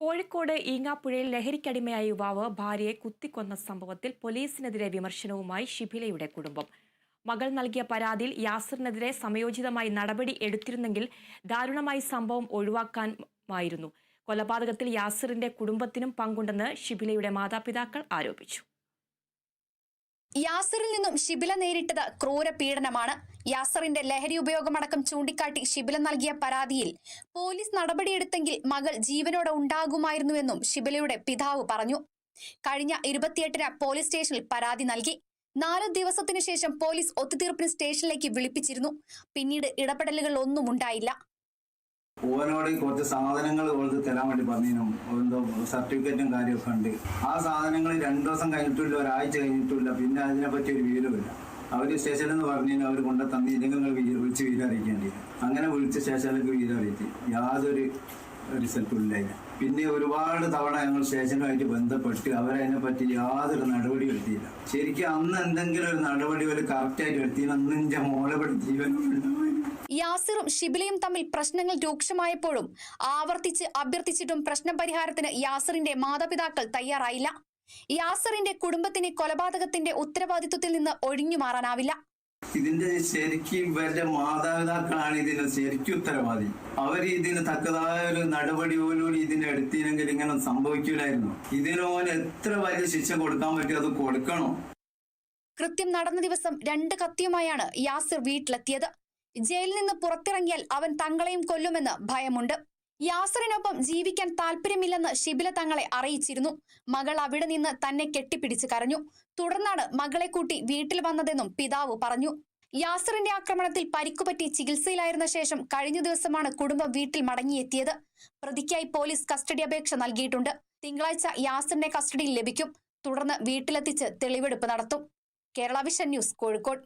കോഴിക്കോട് ഈങ്ങാപ്പുഴയിൽ ലഹരിക്കടിമയായ യുവാവ് ഭാര്യയെ കുത്തിക്കൊന്ന സംഭവത്തിൽ പോലീസിനെതിരെ വിമർശനവുമായി ഷിബിലയുടെ കുടുംബം. മകൾ നൽകിയ പരാതിയിൽ യാസിറിനെതിരെ സമയോചിതമായി നടപടി എടുത്തിരുന്നെങ്കിൽ ദാരുണമായി സംഭവം ഒഴിവാക്കാമായിരുന്നു. കൊലപാതകത്തിൽ യാസിറിന്റെ കുടുംബത്തിനും പങ്കുണ്ടെന്ന് ഷിബിലയുടെ മാതാപിതാക്കൾ ആരോപിച്ചു. യാസിറിൽ നിന്നും ഷിബില നേരിട്ടത് ക്രൂര പീഡനമാണ്. യാസിറിന്റെ ലഹരി ഉപയോഗമടക്കം ചൂണ്ടിക്കാട്ടി ഷിബില നൽകിയ പരാതിയിൽ പോലീസ് നടപടിയെടുത്തെങ്കിൽ മകൾ ജീവനോടെ ഉണ്ടാകുമായിരുന്നുവെന്നും ഷിബിലയുടെ പിതാവ് പറഞ്ഞു. കഴിഞ്ഞ 28-ന് പോലീസ് സ്റ്റേഷനിൽ പരാതി നൽകി. 4 ദിവസത്തിനു ശേഷം പോലീസ് ഒത്തുതീർപ്പിന് സ്റ്റേഷനിലേക്ക് വിളിപ്പിച്ചിരുന്നു. പിന്നീട് ഇടപെടലുകൾ ഒന്നും ഉണ്ടായില്ല. ഓനോട് കുറച്ച് സാധനങ്ങൾ ഓൾക്ക് തരാൻ വേണ്ടി പറഞ്ഞു. എന്തോ സർട്ടിഫിക്കറ്റും കാര്യമൊക്കെ ഉണ്ട്. ആ സാധനങ്ങൾ 2 ദിവസം കഴിഞ്ഞിട്ടില്ല, ഒരാഴ്ച കഴിഞ്ഞിട്ടില്ല. പിന്നെ അതിനെപ്പറ്റി ഒരു വിവരമില്ല. അവർ സ്റ്റേഷനിൽ നിന്ന് പറഞ്ഞു അവർ കൊണ്ടു തന്നില്ലെങ്കിൽ നിങ്ങൾ വിളിച്ച് വിവരറിയിക്കേണ്ടി. അങ്ങനെ വിളിച്ച് സ്റ്റേഷനിലേക്ക് വിവരറിയിച്ചു. യാതൊരു റിസൾട്ടും ഇല്ല. പിന്നെ ഒരുപാട് തവണ ഞങ്ങൾ സ്റ്റേഷനുമായിട്ട് ബന്ധപ്പെട്ട് അവരതിനെ പറ്റി യാതൊരു നടപടി എടുത്തില്ല. ശരിക്കും അന്ന് എന്തെങ്കിലും ഒരു നടപടി ഒരു കറക്റ്റായിട്ട് എടുത്തില്ല. അന്ന് എന്റെ മോളെ പഠിച്ച് ജീവൻ. യാസിറും ഷിബിലയും തമ്മിൽ പ്രശ്നങ്ങൾ രൂക്ഷമായപ്പോഴും ആവർത്തിച്ച് അഭ്യർത്ഥിച്ചിട്ടും പ്രശ്ന പരിഹാരത്തിന് യാസിറിന്റെ മാതാപിതാക്കൾ തയ്യാറായില്ല. യാസിറിന്റെ കുടുംബത്തിന് കൊലപാതകത്തിന്റെ ഉത്തരവാദിത്വത്തിൽ നിന്ന് ഒഴിഞ്ഞു മാറാനാവില്ല. ഇതിന്റെ ശരിക്കും ഇവരുടെ മാതാപിതാക്കളാണ് ഇതിന് ശരിക്കും ഉത്തരവാദി. അവർ ഇതിന് തക്കതായ ഒരു നടപടി പോലും ഇതിന് എടുത്തില്ലെങ്കിൽ ഇങ്ങനെ സംഭവിക്കില്ലായിരുന്നു. ഇതിനോന് എത്ര വലിയ ശിക്ഷ കൊടുക്കാൻ പറ്റും അത് കൊടുക്കണോ? കൃത്യം നടന്ന ദിവസം 2 കത്തിയുമായാണ് യാസിർ വീട്ടിലെത്തിയത്. ജയിലിൽ നിന്ന് പുറത്തിറങ്ങിയാൽ അവൻ തങ്ങളെയും കൊല്ലുമെന്ന് ഭയമുണ്ട്. യാസിറിനൊപ്പം ജീവിക്കാൻ താല്പര്യമില്ലെന്ന് ഷിബില തങ്ങളെ അറിയിച്ചിരുന്നു. മകൾ അവിടെ നിന്ന് തന്നെ കെട്ടിപ്പിടിച്ച് കരഞ്ഞു. തുടർന്നാണ് മകളെ കൂട്ടി വീട്ടിൽ വന്നതെന്നും പിതാവ് പറഞ്ഞു. യാസിറിന്റെ ആക്രമണത്തിൽ പരിക്കുപറ്റി ചികിത്സയിലായിരുന്ന ശേഷം കഴിഞ്ഞ ദിവസമാണ് കുടുംബം വീട്ടിൽ മടങ്ങിയെത്തിയത്. പ്രതിക്കായി പോലീസ് കസ്റ്റഡി അപേക്ഷ നൽകിയിട്ടുണ്ട്. തിങ്കളാഴ്ച യാസിറിന്റെ കസ്റ്റഡിയിൽ ലഭിക്കും. തുടർന്ന് വീട്ടിലെത്തിച്ച് തെളിവെടുപ്പ് നടത്തും. Kerala vision news, Kozhikode.